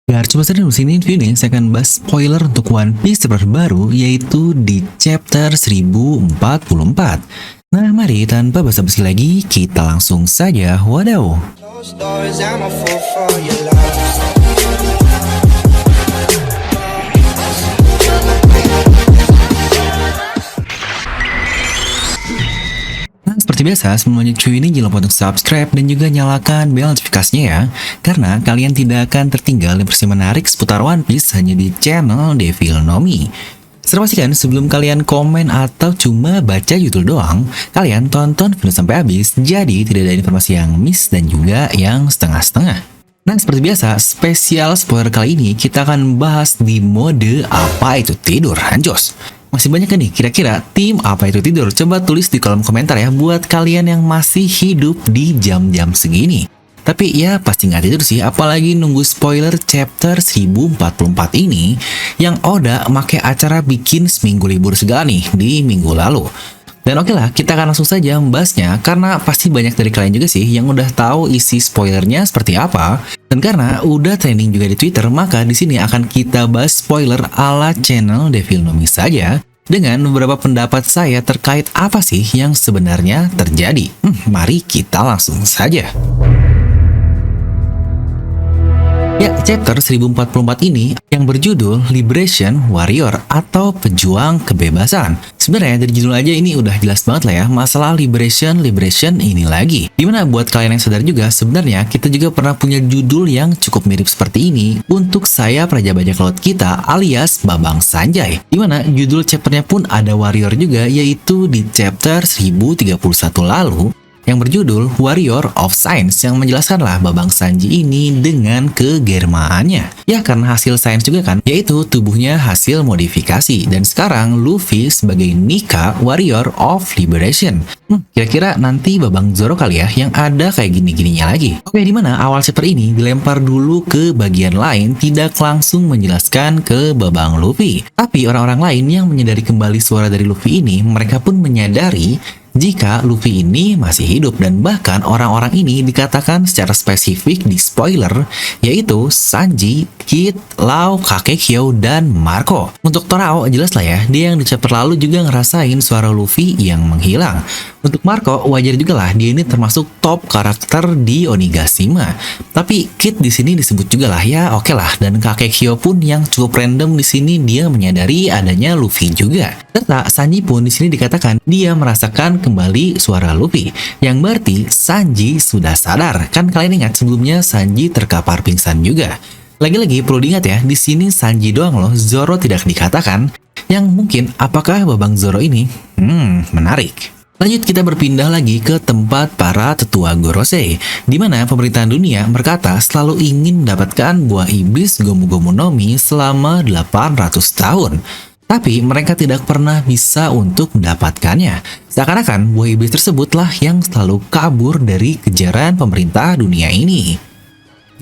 Biar coba saja dulu sini video ini saya akan bahas spoiler untuk One Piece terbaru yaitu di chapter 1044. Nah mari tanpa basa-basi lagi kita langsung saja wadaw. Closed doors, I'm a fool for your love. Nah, seperti biasa, sebelum lanjut cuy ini jangan lupa untuk subscribe dan juga nyalakan bel notifikasinya ya. Karena kalian tidak akan tertinggal informasi menarik seputar One Piece hanya di channel Devil Nomi. Serta pastikan sebelum kalian komen atau cuma baca judul doang, kalian tonton video sampai habis, jadi tidak ada informasi yang miss dan juga yang setengah-setengah. Nah, seperti biasa, spesial spoiler kali ini kita akan bahas di mode apa itu tidur, anjos. Masih banyak kan nih, kira-kira tim apa itu tidur? Coba tulis di kolom komentar ya, buat kalian yang masih hidup di jam-jam segini. Tapi ya pasti nggak tidur sih, apalagi nunggu spoiler chapter 1044 ini, yang Oda make acara bikin seminggu libur segala nih di minggu lalu. Dan oke lah, kita akan langsung saja membahasnya, karena pasti banyak dari kalian juga sih yang udah tahu isi spoilernya seperti apa. Dan karena udah trending juga di Twitter, maka di sini akan kita bahas spoiler ala channel Devil Nomi saja, dengan beberapa pendapat saya terkait apa sih yang sebenarnya terjadi. Mari kita langsung saja. Ya, chapter 1044 ini yang berjudul Liberation Warrior atau Pejuang Kebebasan. Sebenarnya dari judul aja ini udah jelas banget lah ya, masalah liberation ini lagi. Dimana buat kalian yang sadar juga, sebenarnya kita juga pernah punya judul yang cukup mirip seperti ini untuk sayap Raja Bajak Laut kita alias Babang Sanjay. Dimana judul chapternya pun ada warrior juga, yaitu di chapter 1031 lalu, yang berjudul Warrior of Science, yang menjelaskanlah Babang Sanji ini dengan kegermaannya. Ya karena hasil sains juga kan, yaitu tubuhnya hasil modifikasi. Dan sekarang Luffy sebagai Nika Warrior of Liberation. Kira-kira nanti Babang Zoro kali ya yang ada kayak gini-gininya lagi. Oke, dimana awal chapter ini dilempar dulu ke bagian lain, tidak langsung menjelaskan ke Babang Luffy. Tapi orang-orang lain yang menyadari kembali suara dari Luffy ini, mereka pun menyadari jika Luffy ini masih hidup, dan bahkan orang-orang ini dikatakan secara spesifik di spoiler, yaitu Sanji, Kid, Lau, Kakekyo, dan Marco. Untuk Torao jelas lah ya, dia yang di chapter lalu juga ngerasain suara Luffy yang menghilang. Untuk Marco wajar juga lah, dia ini termasuk top karakter di Onigashima. Tapi Kid di sini disebut juga lah ya, oke lah. Dan Kakekyo pun yang cukup random di sini, dia menyadari adanya Luffy juga. Serta Sanji pun di sini dikatakan dia merasakan kembali suara Luffy, yang berarti Sanji sudah sadar. Kan kalian ingat sebelumnya Sanji terkapar pingsan juga. Lagi-lagi perlu diingat ya, di sini Sanji doang loh, Zoro tidak dikatakan. Yang mungkin apakah Babang Zoro ini? Menarik. Lanjut kita berpindah lagi ke tempat para tetua Gorosei, di mana pemerintahan dunia berkata selalu ingin mendapatkan buah iblis Gomu Gomu no Mi selama 800 tahun. Tapi mereka tidak pernah bisa untuk mendapatkannya. Seakan-akan buah iblis tersebutlah yang selalu kabur dari kejaran pemerintah dunia ini.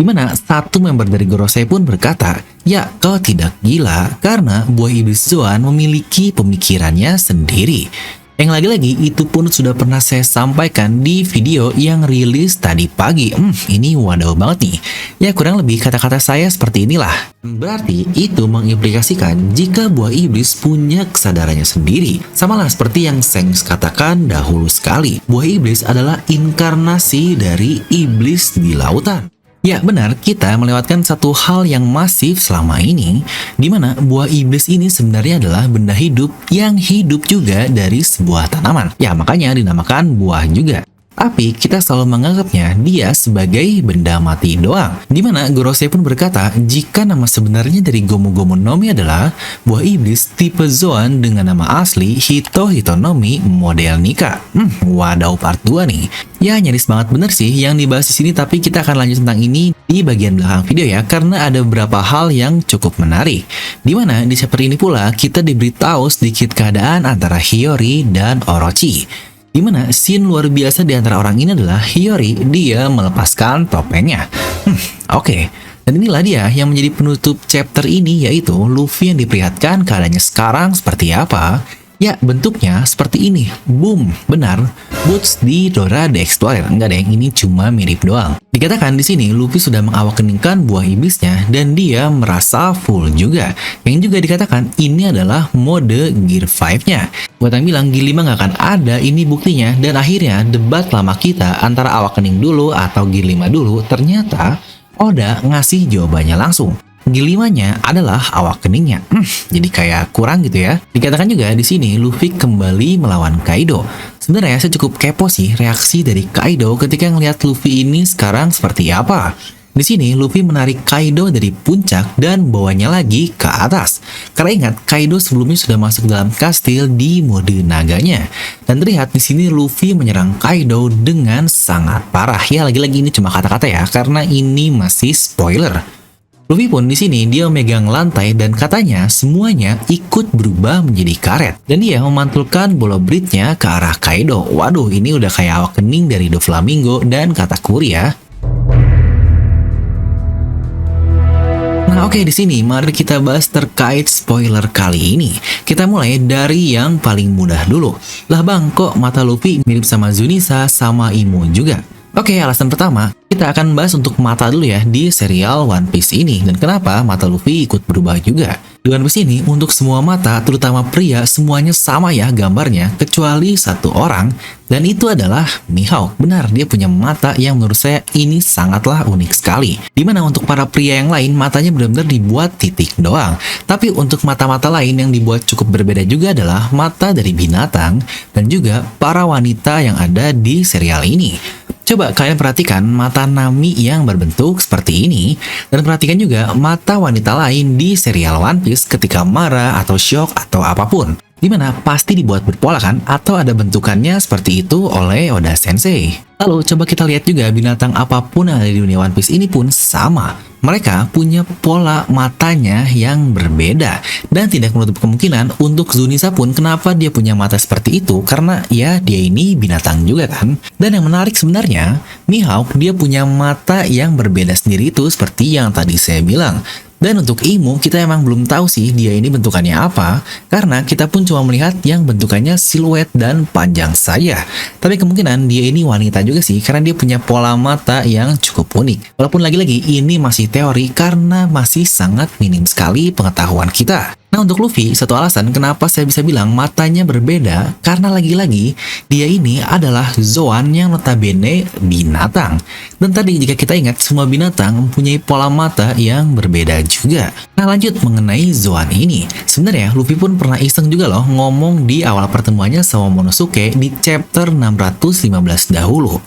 Dimana satu member dari Gorosei pun berkata, ya kau tidak gila karena buah iblis Zoan memiliki pemikirannya sendiri. Yang lagi-lagi itu pun sudah pernah saya sampaikan di video yang rilis tadi pagi. Ini wadaw banget nih. Ya kurang lebih kata-kata saya seperti inilah. Berarti itu mengimplikasikan jika buah iblis punya kesadarannya sendiri. Samalah seperti yang Shanks katakan dahulu sekali. Buah iblis adalah inkarnasi dari iblis di lautan. Ya benar, kita melewatkan satu hal yang masif selama ini, di mana buah iblis ini sebenarnya adalah benda hidup yang hidup juga dari sebuah tanaman. Ya makanya dinamakan buah juga. Tapi kita selalu menganggapnya dia sebagai benda mati doang. Dimana Gorosei pun berkata jika nama sebenarnya dari Gomu Gomu no Mi adalah buah iblis tipe Zoan dengan nama asli Hito Hito no Mi model Nika. Wadaw part 2 nih. Ya nyaris banget bener sih yang dibahas di sini, tapi kita akan lanjut tentang ini di bagian belakang video ya, karena ada beberapa hal yang cukup menarik. Dimana di chapter ini pula kita diberitahu sedikit keadaan antara Hiyori dan Orochi. Dimana scene luar biasa di antara orang ini adalah Hiyori, dia melepaskan topengnya. Oke. Dan inilah dia yang menjadi penutup chapter ini, yaitu Luffy yang diperlihatkan keadaannya sekarang seperti apa, Ya, bentuknya seperti ini. Boom, benar. Boots di Dora the Explorer. Enggak deh, ini cuma mirip doang. Dikatakan di sini Luffy sudah mengawakeningkan buah iblisnya dan dia merasa full juga. Yang juga dikatakan ini adalah mode Gear 5-nya. Buat yang bilang Gear 5 nggak akan ada, ini buktinya. Dan akhirnya debat lama kita antara awakening dulu atau Gear 5 dulu, ternyata Oda ngasih jawabannya langsung. Gear 5-nya adalah awakeningnya. Jadi kayak kurang gitu ya. Dikatakan juga di sini Luffy kembali melawan Kaido. Sebenarnya saya cukup kepo sih reaksi dari Kaido ketika ngelihat Luffy ini sekarang seperti apa. Di sini Luffy menarik Kaido dari puncak dan bawanya lagi ke atas. Karena ingat Kaido sebelumnya sudah masuk dalam kastil di mode naganya. Dan terlihat di sini Luffy menyerang Kaido dengan sangat parah. Ya lagi-lagi ini cuma kata-kata ya karena ini masih spoiler. Luffy pun di sini dia memegang lantai dan katanya semuanya ikut berubah menjadi karet. Dan dia memantulkan bola beritnya ke arah Kaido. Waduh, ini udah kayak awakening dari Doflamingo dan Katakuri ya. Nah oke, di sini mari kita bahas terkait spoiler kali ini. Kita mulai dari yang paling mudah dulu. Lah bang, kok mata Luffy mirip sama Zunisa sama Imo juga? Oke, alasan pertama, kita akan bahas untuk mata dulu ya di serial One Piece ini. Dan kenapa mata Luffy ikut berubah juga. Di One Piece ini, untuk semua mata, terutama pria, semuanya sama ya gambarnya, kecuali satu orang. Dan itu adalah Mihawk. Benar, dia punya mata yang menurut saya ini sangatlah unik sekali. Dimana untuk para pria yang lain, matanya benar-benar dibuat titik doang. Tapi untuk mata-mata lain yang dibuat cukup berbeda juga adalah mata dari binatang dan juga para wanita yang ada di serial ini. Coba kalian perhatikan mata Nami yang berbentuk seperti ini, dan perhatikan juga mata wanita lain di serial One Piece ketika marah atau shock atau apapun. Dimana pasti dibuat berpola kan, atau ada bentukannya seperti itu oleh Oda Sensei. Lalu coba kita lihat juga binatang apapun yang ada di dunia One Piece ini pun sama. Mereka punya pola matanya yang berbeda. Dan tidak menutup kemungkinan untuk Zunisa pun kenapa dia punya mata seperti itu. Karena ya dia ini binatang juga kan. Dan yang menarik sebenarnya, Mihawk dia punya mata yang berbeda sendiri itu seperti yang tadi saya bilang. Dan untuk Imo, kita emang belum tahu sih dia ini bentukannya apa, karena kita pun cuma melihat yang bentukannya siluet dan panjang saja. Tapi kemungkinan dia ini wanita juga sih, karena dia punya pola mata yang cukup unik. Walaupun lagi-lagi ini masih teori, karena masih sangat minim sekali pengetahuan kita. Nah untuk Luffy, satu alasan kenapa saya bisa bilang matanya berbeda, karena lagi-lagi dia ini adalah Zoan yang notabene binatang. Dan tadi jika kita ingat, semua binatang mempunyai pola mata yang berbeda juga. Nah lanjut mengenai Zoan ini. Sebenarnya Luffy pun pernah iseng juga loh ngomong di awal pertemuannya sama Monosuke di chapter 615 dahulu.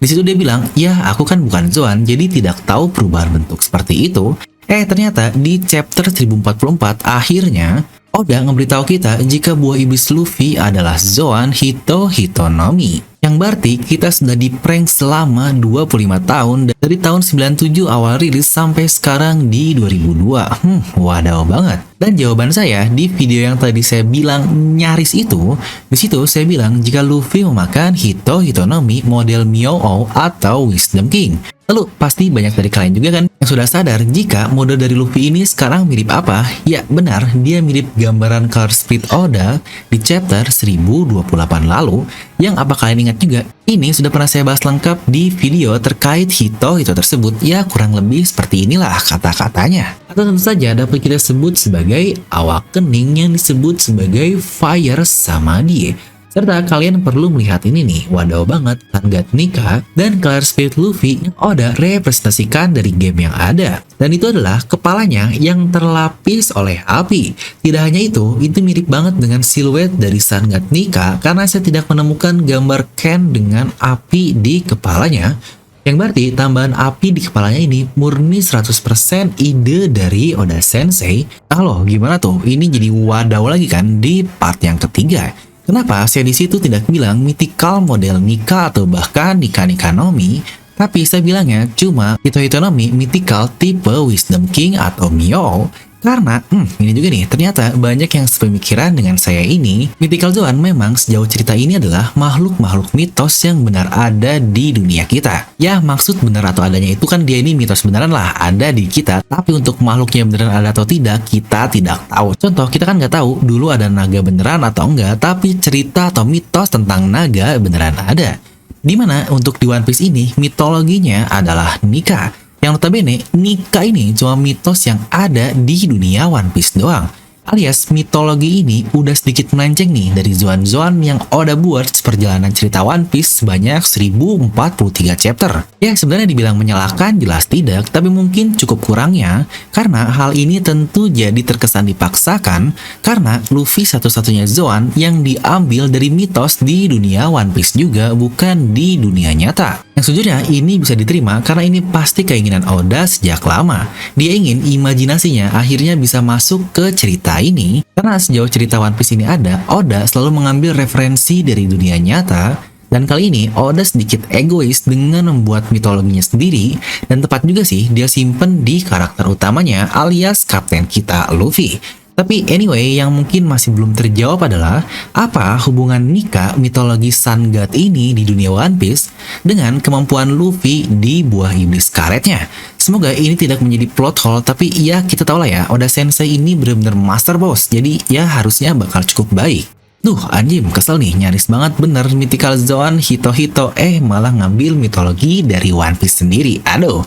Di situ dia bilang, ya aku kan bukan Zoan, jadi tidak tahu perubahan bentuk seperti itu. Ternyata di chapter 1044 akhirnya Oda ngeberitahu kita jika buah iblis Luffy adalah Zoan Hitonomi. Yang berarti kita sudah di-prank selama 25 tahun dari tahun 97 awal rilis sampai sekarang di 2002. Wadaw banget. Dan jawaban saya di video yang tadi saya bilang nyaris itu, di situ saya bilang jika Luffy memakan Hitonomi model Myo-O atau Wisdom King. Lalu pasti banyak dari kalian juga kan yang sudah sadar jika mode dari Luffy ini sekarang mirip apa? Ya benar, dia mirip gambaran Color Speed Oda di chapter 1028 lalu. Yang apa kalian ingat juga, ini sudah pernah saya bahas lengkap di video terkait Hito tersebut. Ya kurang lebih seperti inilah kata-katanya. Atau tentu saja dapat kita sebut sebagai awakening yang disebut sebagai Fire Samadhi. Serta kalian perlu melihat ini nih, wadaw banget, Tanggat Nika dan Color Speed Luffy yang Oda representasikan dari game yang ada. Dan itu adalah kepalanya yang terlapis oleh api. Tidak hanya itu mirip banget dengan siluet dari Tanggat Nika karena saya tidak menemukan gambar Ken dengan api di kepalanya. Yang berarti tambahan api di kepalanya ini murni 100% ide dari Oda Sensei. Nah loh, gimana tuh? Ini jadi wadaw lagi kan di part yang ketiga. Kenapa saya di situ tidak bilang mythical model Nika atau bahkan Nika Nomi, Tapi saya bilangnya cuma Hito-Hitonomi Mythical tipe Wisdom King atau Myo. Karena, ini juga nih, ternyata banyak yang sepemikiran dengan saya ini. Mythical Zoan memang sejauh cerita ini adalah makhluk-makhluk mitos yang benar ada di dunia kita. Ya, maksud benar atau adanya itu kan dia ini mitos beneran lah, ada di kita. Tapi untuk makhluknya beneran ada atau tidak, kita tidak tahu. Contoh, kita kan nggak tahu dulu ada naga beneran atau enggak, tapi cerita atau mitos tentang naga beneran ada. Dimana untuk di One Piece ini, mitologinya adalah Nika. Yang notabene, Nika ini cuma mitos yang ada di dunia One Piece doang. Alias, mitologi ini udah sedikit melenceng nih dari Zoan-Zoan yang Oda buat seperjalanan cerita One Piece sebanyak 1043 chapter. Ya, sebenarnya dibilang menyalahkan jelas tidak, tapi mungkin cukup kurangnya, karena hal ini tentu jadi terkesan dipaksakan, karena Luffy satu-satunya Zoan yang diambil dari mitos di dunia One Piece juga, bukan di dunia nyata. Yang sejujurnya ini bisa diterima karena ini pasti keinginan Oda sejak lama. Dia ingin imajinasinya akhirnya bisa masuk ke cerita ini. Karena sejauh cerita One Piece ini ada, Oda selalu mengambil referensi dari dunia nyata. Dan kali ini Oda sedikit egois dengan membuat mitologinya sendiri. Dan tepat juga sih dia simpen di karakter utamanya alias kapten kita Luffy. Tapi anyway, yang mungkin masih belum terjawab adalah apa hubungan Nika mitologi Sun God ini di dunia One Piece dengan kemampuan Luffy di buah iblis karetnya. Semoga ini tidak menjadi plot hole, tapi ya kita tahu lah ya, Oda Sensei ini benar-benar master boss, jadi ya harusnya bakal cukup baik. Duh, anjim, kesel nih, nyaris banget bener Mythical Zoan Hito-Hito malah ngambil mitologi dari One Piece sendiri. Aduh.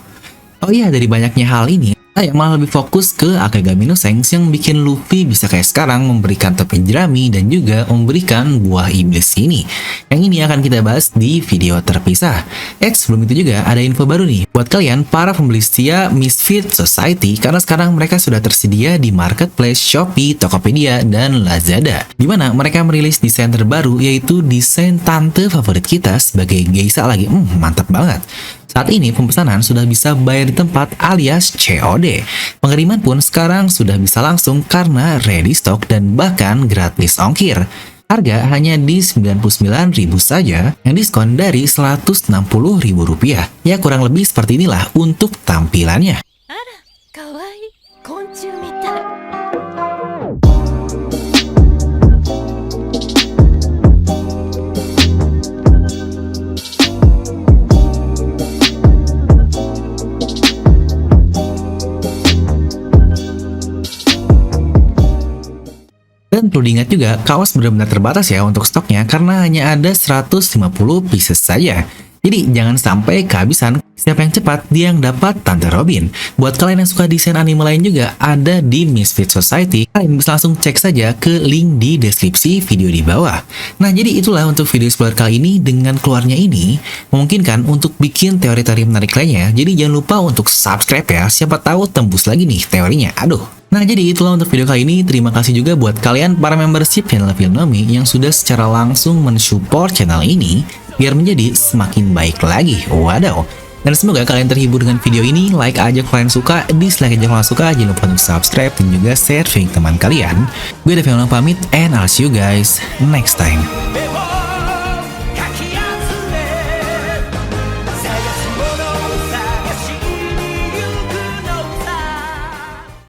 Oh iya, dari banyaknya hal ini, saya malah lebih fokus ke Akagami no Sengs yang bikin Luffy bisa kayak sekarang memberikan topi jerami dan juga memberikan buah iblis ini. Yang ini akan kita bahas di video terpisah. Sebelum itu juga ada info baru nih buat kalian para pembeli setia Misfit Society, karena sekarang mereka sudah tersedia di marketplace Shopee, Tokopedia, dan Lazada. Dimana mereka merilis desain terbaru yaitu desain tante favorit kita sebagai geisha lagi. Mantap banget. Saat ini pemesanan sudah bisa bayar di tempat alias COD. Pengiriman pun sekarang sudah bisa langsung karena ready stock dan bahkan gratis ongkir. Harga hanya di 99.000 saja, yang diskon dari Rp160.000. Ya kurang lebih seperti inilah untuk tampilannya. Dan perlu diingat juga, kaos benar-benar terbatas ya untuk stoknya karena hanya ada 150 pieces saja. Jadi jangan sampai kehabisan. Siapa yang cepat, dia yang dapat Tante Robin. Buat kalian yang suka desain anime lain juga ada di Misfit Society. Kalian bisa langsung cek saja ke link di deskripsi video di bawah. Nah, jadi itulah untuk video spoiler kali ini. Dengan keluarnya ini, memungkinkan untuk bikin teori-teori menarik lainnya. Jadi jangan lupa untuk subscribe ya. Siapa tahu tembus lagi nih teorinya. Aduh. Nah, jadi itulah untuk video kali ini. Terima kasih juga buat kalian para membership channel Filmnomi yang sudah secara langsung mensupport channel ini biar menjadi semakin baik lagi. Wadaw. Dan semoga kalian terhibur dengan video ini. Like aja kalau kalian suka, dislike aja kalau nggak suka. Jangan lupa untuk subscribe dan juga share video teman kalian. Gue Devil pamit, and I'll see you guys next time.